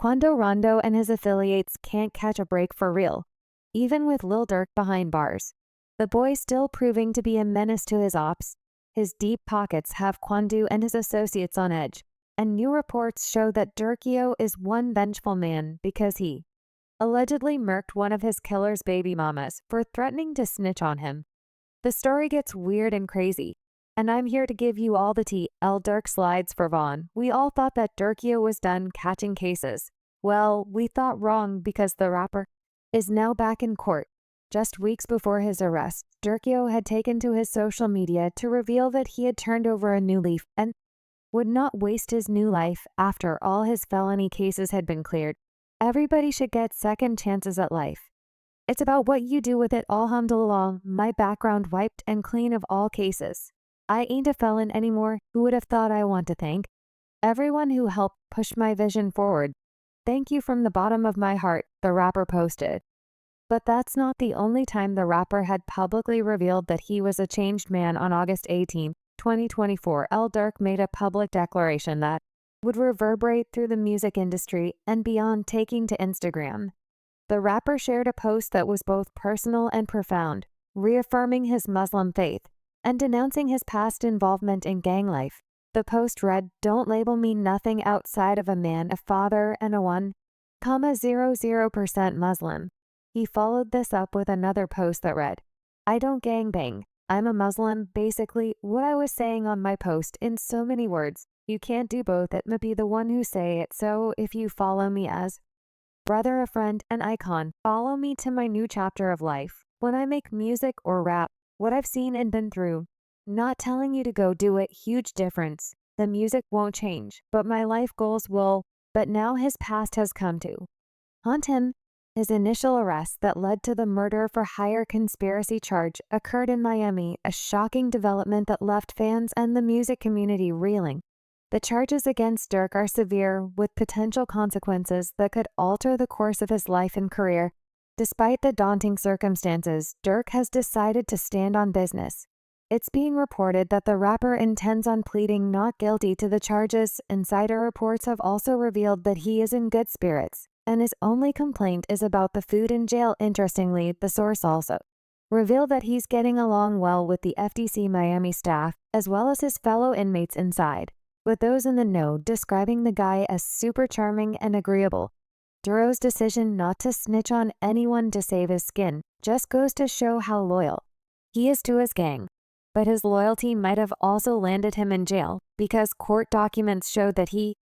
Quando Rondo and his affiliates can't catch a break for real, even with Lil Durk behind bars. The boy still proving to be a menace to his ops. His deep pockets have Quando and his associates on edge, and new reports show that Durkio is one vengeful man because he allegedly murked one of his killer's baby mamas for threatening to snitch on him. The story gets weird and crazy, and I'm here to give you all the tea. Lil Durk slides for Vaughn. We all thought that Durkio was done catching cases. Well, we thought wrong because the rapper is now back in court. Just weeks before his arrest, Durkio had taken to his social media to reveal that he had turned over a new leaf and would not waste his new life after all his felony cases had been cleared. Everybody should get second chances at life. It's about what you do with it. Alhamdulillah, my background wiped and clean of all cases. I ain't a felon anymore. Who would have thought? I want to thank everyone who helped push my vision forward. Thank you from the bottom of my heart, the rapper posted. But that's not the only time the rapper had publicly revealed that he was a changed man. On August 18, 2024, Lil Durk made a public declaration that would reverberate through the music industry and beyond, taking to Instagram. The rapper shared a post that was both personal and profound, reaffirming his Muslim faith and denouncing his past involvement in gang life. The post read, "Don't label me nothing outside of a man, a father, and a 1,00% Muslim." He followed this up with another post that read, "I don't gangbang. I'm a Muslim." Basically, what I was saying on my post in so many words. You can't do both. It may be the one who say it. So if you follow me as brother, a friend, an icon, follow me to my new chapter of life. When I make music or rap, what I've seen and been through, not telling you to go do it, huge difference. The music won't change, but my life goals will. But now his past has come to haunt him. His initial arrest that led to the murder for hire conspiracy charge occurred in Miami, a shocking development that left fans and the music community reeling. The charges against Durk are severe, with potential consequences that could alter the course of his life and career. Despite the daunting circumstances, Durk has decided to stand on business. It's being reported that the rapper intends on pleading not guilty to the charges. Insider reports have also revealed that he is in good spirits, and his only complaint is about the food in jail. Interestingly, the source also revealed that he's getting along well with the FDC Miami staff, as well as his fellow inmates inside, with those in the know describing the guy as super charming and agreeable. Duro's decision not to snitch on anyone to save his skin just goes to show how loyal he is to his gang. But his loyalty might have also landed him in jail, because court documents showed that he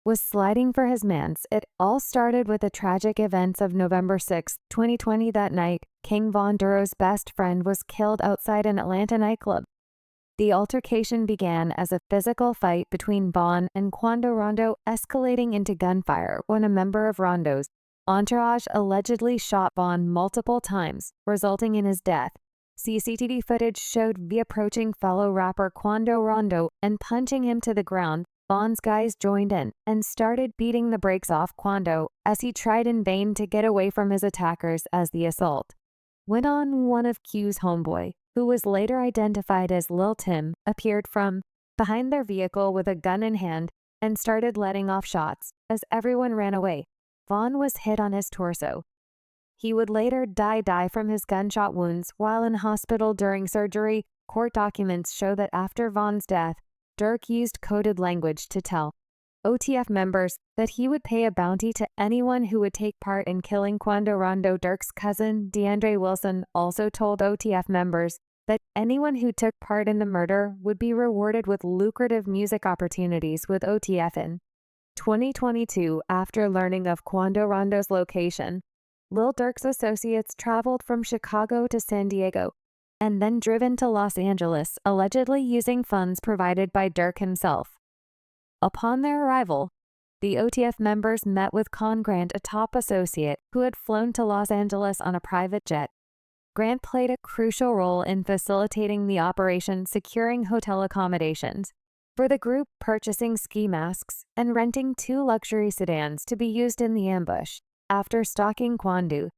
was sliding for his mans. It all started with the tragic events of November 6, 2020. That night, King Von, Duro's best friend, was killed outside an Atlanta nightclub. The altercation began as a physical fight between Vaughn and Quando Rondo, escalating into gunfire when a member of Rondo's entourage allegedly shot Vaughn multiple times, resulting in his death. CCTV footage showed V approaching fellow rapper Quando Rondo and punching him to the ground. Vaughn's guys joined in and started beating the brakes off Quando as he tried in vain to get away from his attackers. As the assault went on, one of Q's homeboy, who was later identified as Lil Tim, appeared from behind their vehicle with a gun in hand and started letting off shots. As everyone ran away, Vaughn was hit on his torso. He would later die from his gunshot wounds while in hospital during surgery. Court documents show that after Vaughn's death, Durk used coded language to tell OTF members that he would pay a bounty to anyone who would take part in killing Quando Rondo. Durk's cousin, DeAndre Wilson, also told OTF members that anyone who took part in the murder would be rewarded with lucrative music opportunities with OTF. In 2022, after learning of Quando Rondo's location, Lil Durk's associates traveled from Chicago to San Diego and then driven to Los Angeles, allegedly using funds provided by Durk himself. Upon their arrival, the OTF members met with Con Grant, a top associate who had flown to Los Angeles on a private jet. Grant played a crucial role in facilitating the operation, securing hotel accommodations for the group, purchasing ski masks, and renting 2 luxury sedans to be used in the ambush. After stalking Quando,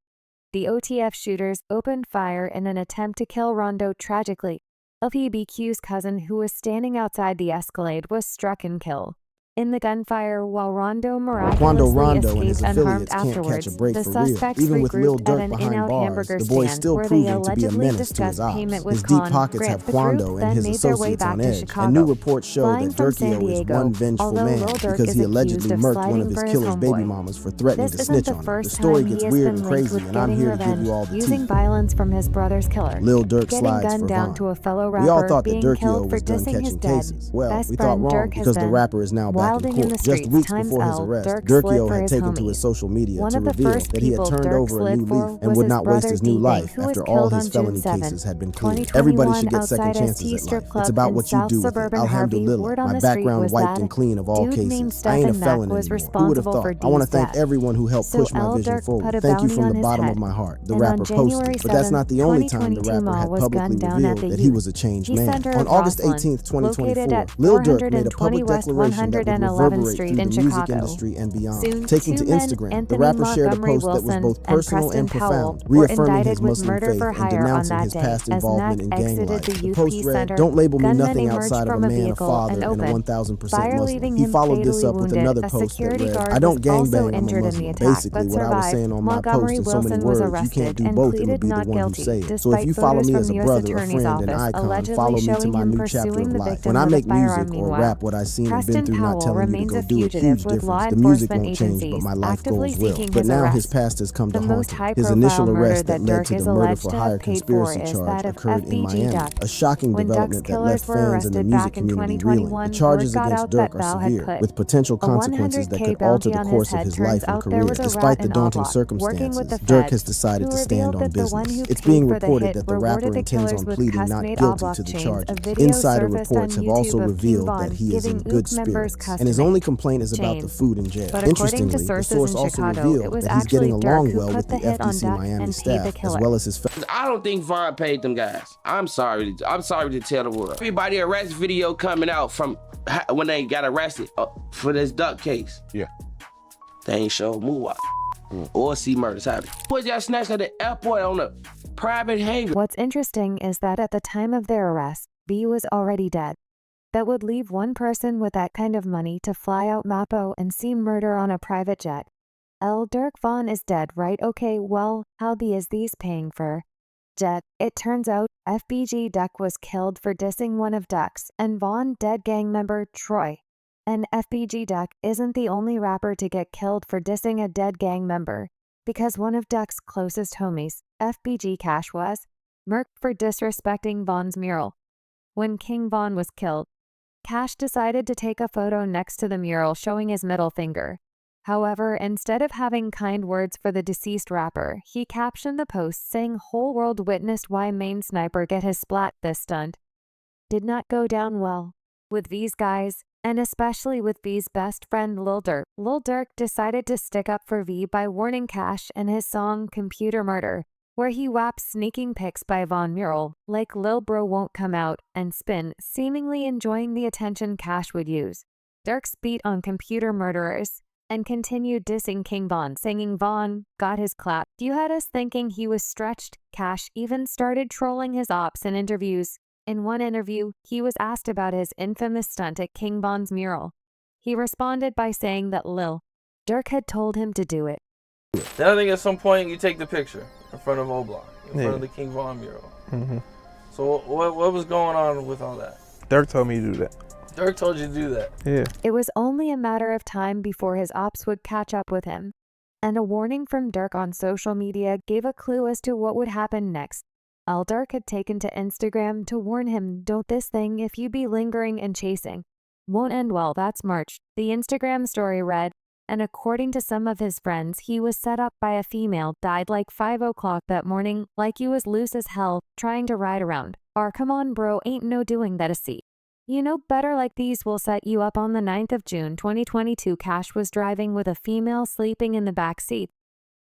the OTF shooters opened fire in an attempt to kill Rondo. Tragically, LPBQ's cousin, who was standing outside the Escalade, was struck and killed. in the gunfire while Rondo Quando miraculously Rondo and his escaped unharmed affiliates can't catch a afterwards. break The for real. suspects Even with Lil regrouped at Durk an behind in-out bars, hamburger the boy's stand still where they proving to be a allegedly menace to his discussed ops. payment with His deep Con. pockets have The Quando group and then his made their way associates back on to edge, Chicago. and new reports show Flying that from San Durkio is Diego, one vengeful although man Lil Durk because is he accused allegedly of murked one sliding of his for his killer's baby homeboy. mamas for threatening This to isn't snitch the on him. The first story time he gets has weird been and linked crazy, with and I'm getting here to give revenge you all the using tea. violence from his brother's killer. Lil Durk Getting slides gunned for down Vaughn. to a fellow We all rapper, thought that being Durkio killed for was done dissing his catching dead cases. Well, best we thought friend wrong Durk has because the been rapper is now back in wilding in the court. Just streets weeks times before his L. arrest, Durk slid Durkio for had his taken to homies. his social media One to of the reveal first that he had people turned Durk over a slid new for leaf and was would his not waste brother his new D-Bang, life who was after all killed his on June felony 7, cases had been cleared. Everybody 2021 should get second outside chances ST at strip life. club It's about in what you South do with it. suburban Harvey. Alhamdulillah, Word on my the street background was wiped that and clean of all dude named cases. I ain't a Stephen felon Mack was anymore. Who would have responsible thought? for I want to D's thank death. everyone who helped So push my L. vision Durk put forward. a Thank you bounty from on the his bottom head. of my heart. The And on rapper January posted. But that's 7, not the only time the 2022 rapper Ma had was publicly gunned down at revealed the that he youth. was a changed He man. center On of August Rosslyn, 18th, located 2024, at Lil Durk made a 420 public West declaration that would 111th reverberate Street through in the music Chicago. industry and beyond. Soon, Taking two to men, Instagram, the Anthony rapper shared a Montgomery post that was Wilson both and personal Preston and Powell, profound, were reaffirming indicted his with Muslim murder faith for and hire on denouncing that his day. past As involvement Mack in gang exited life. the The Youth post Peace read, Center, "Don't label me gunmen nothing emerged outside of a from a man, a vehicle father, and and a opened 1000% fire, Muslim." leaving He him followed this fatally up with wounded. another A post that security read, guard "I don't was also gangbang, I'm a injured in the Muslim." attack, Basically, but what I was survived. saying on my post Montgomery in so many Wilson was words, you can't arrested do and both and would pleaded be the not one who guilty, say it. So if despite you follow photos me from as a the U.S. brother, a Attorney's friend, an Office icon, allegedly follow me to showing my him new chapter pursuing of the life. victim When I with a make firearm. music or Meanwhile, rap what I seen and been Preston through, not Powell telling you to remains go a do it, fugitive huge with law difference. The music enforcement won't change, but agencies my life actively goals will. seeking But his now his arrest. past has come to The haunt most him. His high-profile initial murder arrest that that led Durk to is the murder alleged for to hire have paid for conspiracy is charge that of occurred in FBG Miami, Duck. a shocking When Duck's development that left killers were fans and the arrested music back in community reeling. 2021, The charges word got against out that Durk are Val had severe, put with potential a consequences that 100K could alter bounty the on his course of head. his Turns life and out there career. was a Despite rat the in daunting Oblak working with circumstances, the Durk feds, has decided who to stand revealed on that the one business. who It's paid being for the reported hit that the rewarded rapper the intends killers on with pleading not custom-made guilty Oblak to the chains. A charges. video Insider surfaced reports on have also YouTube of King revealed Von that he is in giving good Ook members spirits, and his custom-made only complaint is about the chains. food in jail. But according to Interestingly, the sources source in also Chicago, it revealed was that he's actually getting Durk along who well put with the the hit on FDC Duck Miami and paid the staff, as killer. well as his I don't think Vaughn paid them guys. I'm sorry. I'm sorry to tell the world. Everybody arrest video coming out from when they got arrested for this Duck case. Yeah. They ain't show move or see murders happen. Boys got snatched at the airport on a private hangar. What's interesting is that at the time of their arrest, B was already dead. That would leave one person with that kind of money to fly out Mapo and see murder on a private jet. L. Durk Vaughn is dead, right? Okay, well, how is these paying for jet? It turns out FBG Duck was killed for dissing one of Duck's and Vaughn dead gang member Troy. And FBG Duck isn't the only rapper to get killed for dissing a dead gang member, because one of Duck's closest homies, FBG Cash, was murked for disrespecting Vaughn's mural. When King Von was killed, Cash decided to take a photo next to the mural showing his middle finger. However, instead of having kind words for the deceased rapper, he captioned the post saying whole world witnessed why main sniper get his splat. This stunt did not go down well with V's guys, and especially with V's best friend Lil Durk. Lil Durk decided to stick up for V by warning Cash in his song Computer Murder, where he waps sneaking pics by Von mural, like Lil Bro won't come out, and spin, seemingly enjoying the attention Cash would use. Durk's beat on Computer Murderers, and continued dissing King Von, singing Von got his clap. You had us thinking he was stretched. Cash even started trolling his ops in interviews. In one interview, he was asked about his infamous stunt at King Von's mural. He responded by saying that Lil Durk had told him to do it. Then I think at some point you take the picture in front of O'Block, in front of the King Von mural. So what was going on with all that? Durk told me to do that. Durk told you to do that? Yeah. It was only a matter of time before his ops would catch up with him, and a warning from Durk on social media gave a clue as to what would happen next. L. Durk had taken to Instagram to warn him, don't this thing if you be lingering and chasing won't end well. That's March. The Instagram story read, and according to some of his friends, he was set up by a female, died like 5 o'clock that morning, like you was loose as hell, trying to ride around. Or come on bro, ain't no doing that a see. You know better, like these will set you up. On the 9th of June 2022, Cash was driving with a female sleeping in the back seat.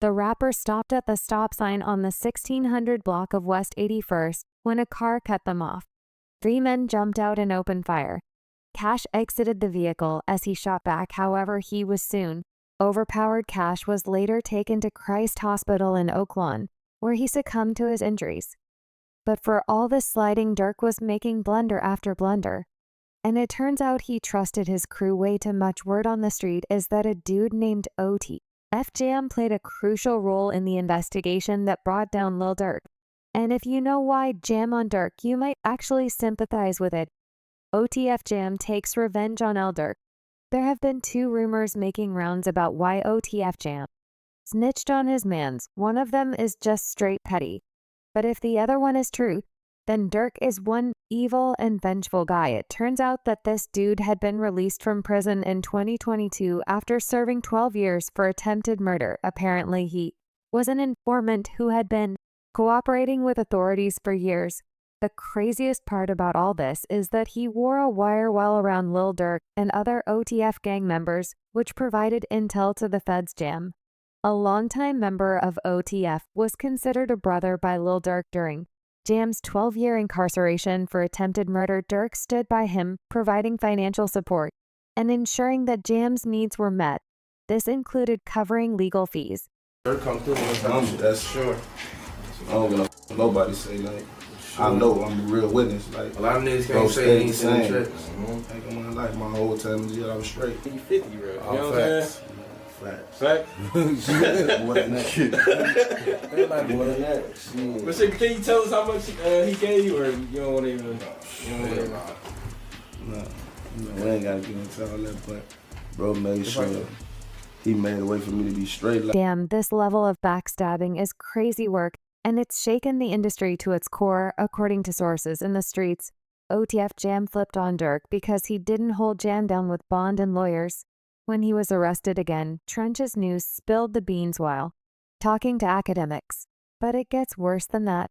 The rapper stopped at the stop sign on the 1600 block of West 81st when a car cut them off. 3 men jumped out and opened fire. Cash exited the vehicle as he shot back, however he was soon overpowered. Cash was later taken to Christ Hospital in Oak Lawn, where he succumbed to his injuries. But for all this sliding, Durk was making blunder after blunder. And it turns out he trusted his crew way too much. Word on the street is that a dude named F Jam played a crucial role in the investigation that brought down Lil Durk. And if you know why Jam on Durk, you might actually sympathize with it. F Jam takes revenge on Lil Durk. There have been 2 rumors making rounds about why F Jam snitched on his mans. One of them is just straight petty. But if the other one is true, then Durk is one evil and vengeful guy. It turns out that this dude had been released from prison in 2022 after serving 12 years for attempted murder. Apparently, he was an informant who had been cooperating with authorities for years. The craziest part about all this is that he wore a wire well around Lil Durk and other OTF gang members, which provided intel to the feds. Jam, a longtime member of OTF, was considered a brother by Lil Durk during Jam's 12-year incarceration for attempted murder. Durk stood by him, providing financial support and ensuring that Jam's needs were met. This included covering legal fees. Durk come through that's sure. I don't give a nobody say like. Sure. I know I'm a real witness. Like a lot of niggas can't say anything. Like in my life, my whole time in jail, I was straight. 50, bro. You know what I'm saying? Facts. More than that. More than that. But shit, can you tell us how much he gave you, or you don't want to even? No, we ain't gotta get into all that. But bro made sure he made a way for me to be straight. Damn, this level of backstabbing is crazy work, and it's shaken the industry to its core, according to sources in the streets. OTF Jam flipped on Durk because he didn't hold Jam down with bond and lawyers. When he was arrested again, Trench's News spilled the beans while talking to academics. But it gets worse than that,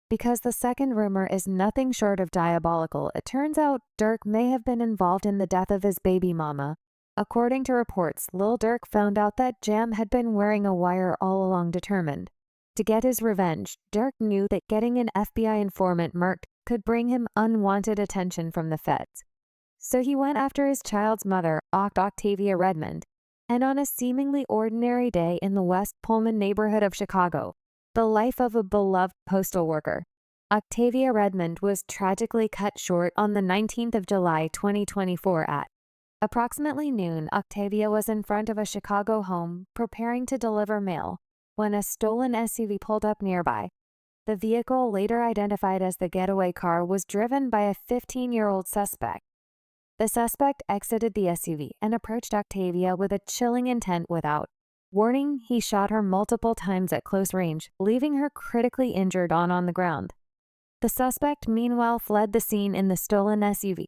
because the second rumor is nothing short of diabolical. It turns out Durk may have been involved in the death of his baby mama. According to reports, Lil Durk found out that Jam had been wearing a wire all along. Determined to get his revenge, Durk knew that getting an FBI informant murked could bring him unwanted attention from the feds. So he went after his child's mother, Octavia Redmond, and on a seemingly ordinary day in the West Pullman neighborhood of Chicago, the life of a beloved postal worker, Octavia Redmond was tragically cut short on the 19th of July 2024 at approximately noon. Octavia was in front of a Chicago home preparing to deliver mail when a stolen SUV pulled up nearby. The vehicle, later identified as the getaway car, was driven by a 15-year-old suspect. The suspect exited the SUV and approached Octavia with a chilling intent. Without warning, he shot her multiple times at close range, leaving her critically injured on the ground. The suspect, meanwhile, fled the scene in the stolen SUV.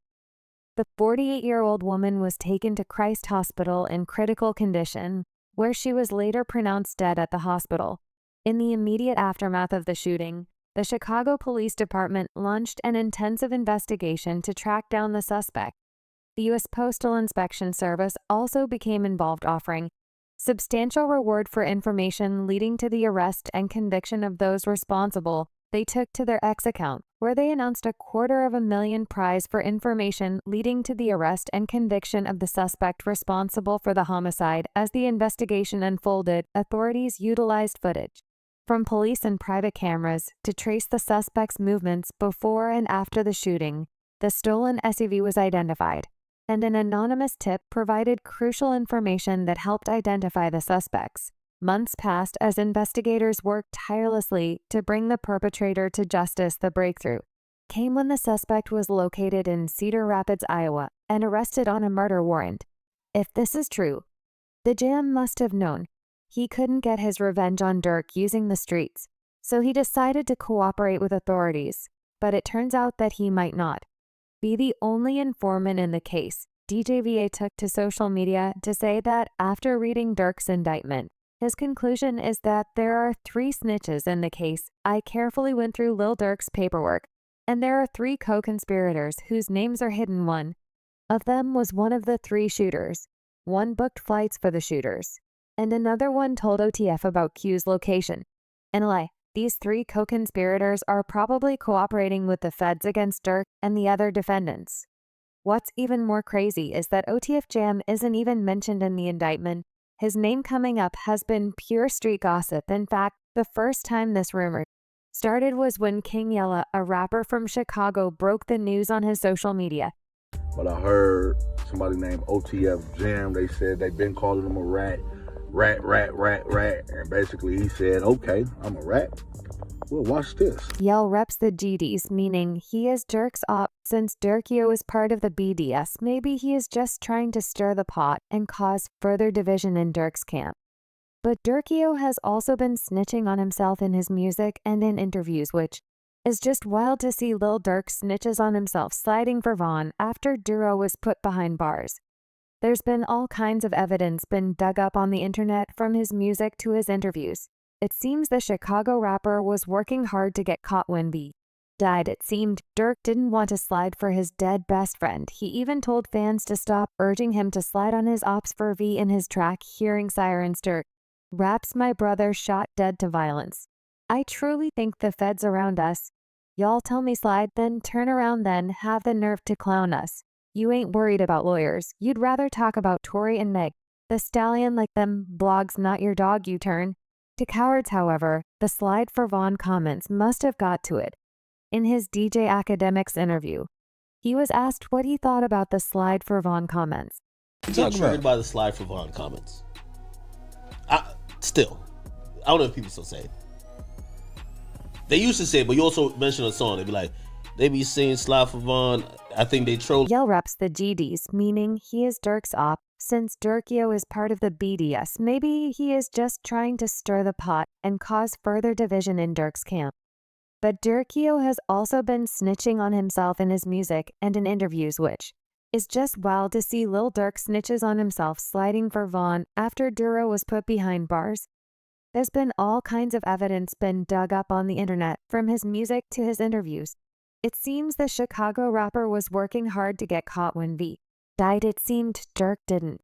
The 48-year-old woman was taken to Christ Hospital in critical condition, where she was later pronounced dead at the hospital. In the immediate aftermath of the shooting, the Chicago Police Department launched an intensive investigation to track down the suspect. The U.S. Postal Inspection Service also became involved, offering substantial reward for information leading to the arrest and conviction of those responsible. They took to their X account, where they announced a $250,000 prize for information leading to the arrest and conviction of the suspect responsible for the homicide. As the investigation unfolded, authorities utilized footage from police and private cameras to trace the suspect's movements before and after the shooting. The stolen SUV was identified, and an anonymous tip provided crucial information that helped identify the suspects. Months passed as investigators worked tirelessly to bring the perpetrator to justice. The breakthrough came when the suspect was located in Cedar Rapids, Iowa, and arrested on a murder warrant. If this is true, the Jam must have known he couldn't get his revenge on Durk using the streets, so he decided to cooperate with authorities. But it turns out that he might not be the only informant in the case. DJVA took to social media to say that after reading Durk's indictment, his conclusion is that there are 3 snitches in the case. I carefully went through Lil Durk's paperwork, and there are 3 co-conspirators whose names are hidden. One of them was one of the 3 shooters. One booked flights for the shooters, and another one told OTF about Q's location. And these 3 co-conspirators are probably cooperating with the feds against Durk and the other defendants. What's even more crazy is that OTF Jam isn't even mentioned in the indictment. His name coming up has been pure street gossip. In fact, the first time this rumor started was when King Yella, a rapper from Chicago, broke the news on his social media. but I heard somebody named OTF Jam. They said they've been calling him a rat, and basically he said, okay, I'm a rat. Well, watch this. Yell reps the GDs, meaning he is Durk's op. Since Durkio is part of the BDS, maybe he is just trying to stir the pot and cause further division in Durk's camp. But Durkio has also been snitching on himself in his music and in interviews, which is just wild to see Lil Durk snitches on himself sliding for Vaughn after Duro was put behind bars. There's been all kinds of evidence been dug up on the internet from his music to his interviews. It seems the Chicago rapper was working hard to get caught when V died. It seemed Durk didn't want to slide for his dead best friend. He even told fans to stop urging him to slide on his ops for V in his track Hearing Sirens. Durk raps, "My brother shot dead to violence. I truly think the feds around us. Y'all tell me slide, then turn around, then have the nerve to clown us. You ain't worried about lawyers. You'd rather talk about Tory and Meg. The stallion like them blogs not your dog, you turn to cowards." However, the slide for Vaughn comments must have got to it. In his DJ Academics interview, he was asked what he thought about the slide for Vaughn comments. I'm not triggered by the slide for Vaughn comments. I don't know if people still say it. They used to say it, but you also mentioned a song. They'd be like, they be saying slide for Vaughn. I think they troll. Yell reps the GDs, meaning he is Durk's op. Since Durkio is part of the BDS, maybe he is just trying to stir the pot and cause further division in Durk's camp. But Durkio has also been snitching on himself in his music and in interviews, which is just wild to see Lil Durk snitches on himself sliding for Vaughn after Duro was put behind bars. There's been all kinds of evidence been dug up on the internet from his music to his interviews. It seems the Chicago rapper was working hard to get caught when V died. It seemed Durk didn't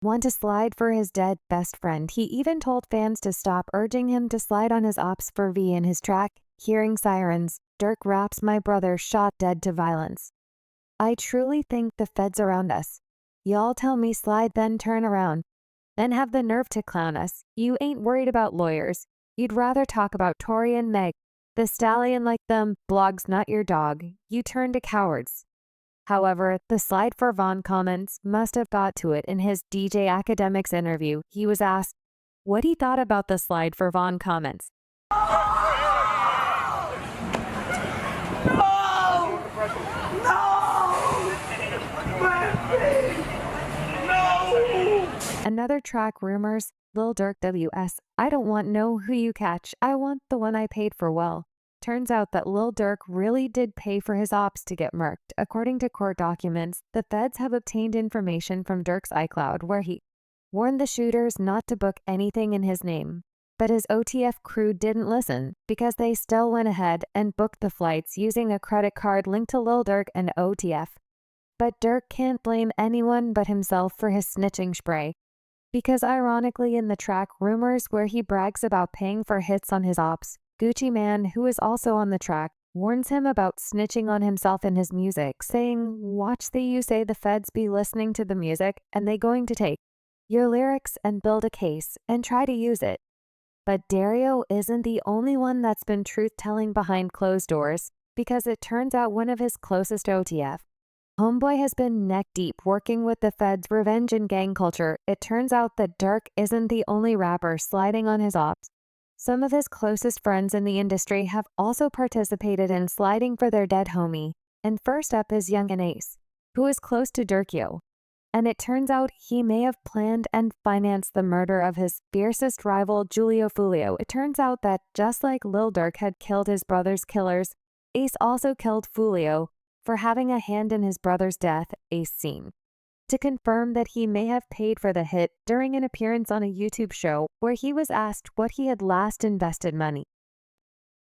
want to slide for his dead best friend. He even told fans to stop urging him to slide on his ops for V in his track Hearing Sirens. Durk raps, "My brother shot dead to violence. I truly think the feds around us. Y'all tell me slide, then turn around, then have the nerve to clown us. You ain't worried about lawyers. You'd rather talk about Tory and Meg. The stallion like them blogs not your dog. You turn to cowards." However, the slide for Vaughn comments must have got to it. In his DJ Academics interview, he was asked what he thought about the slide for Vaughn comments. Another track rumors, Lil Durk WS, "I don't want know who you catch, I want the one I paid for." Well, turns out that Lil Durk really did pay for his ops to get murked. According to court documents, the feds have obtained information from Durk's iCloud where he warned the shooters not to book anything in his name. But his OTF crew didn't listen because they still went ahead and booked the flights using a credit card linked to Lil Durk and OTF. But Durk can't blame anyone but himself for his snitching spree. Because ironically, in the track Rumors, where he brags about paying for hits on his ops, Gucci Man, who is also on the track, warns him about snitching on himself in his music, saying, "Watch the you say the feds be listening to the music and they going to take your lyrics and build a case and try to use it." But Dario isn't the only one that's been truth-telling behind closed doors, because it turns out one of his closest OTF homeboy has been neck-deep working with the feds' revenge and gang culture. It turns out that Durk isn't the only rapper sliding on his ops. Some of his closest friends in the industry have also participated in sliding for their dead homie. And first up is Young and Ace, who is close to Durkio. And it turns out he may have planned and financed the murder of his fiercest rival, Julio Fulio. It turns out that just like Lil Durk had killed his brother's killers, Ace also killed Fulio for having a hand in his brother's death. Ace seemed to confirm that he may have paid for the hit during an appearance on a YouTube show where he was asked what he had last invested money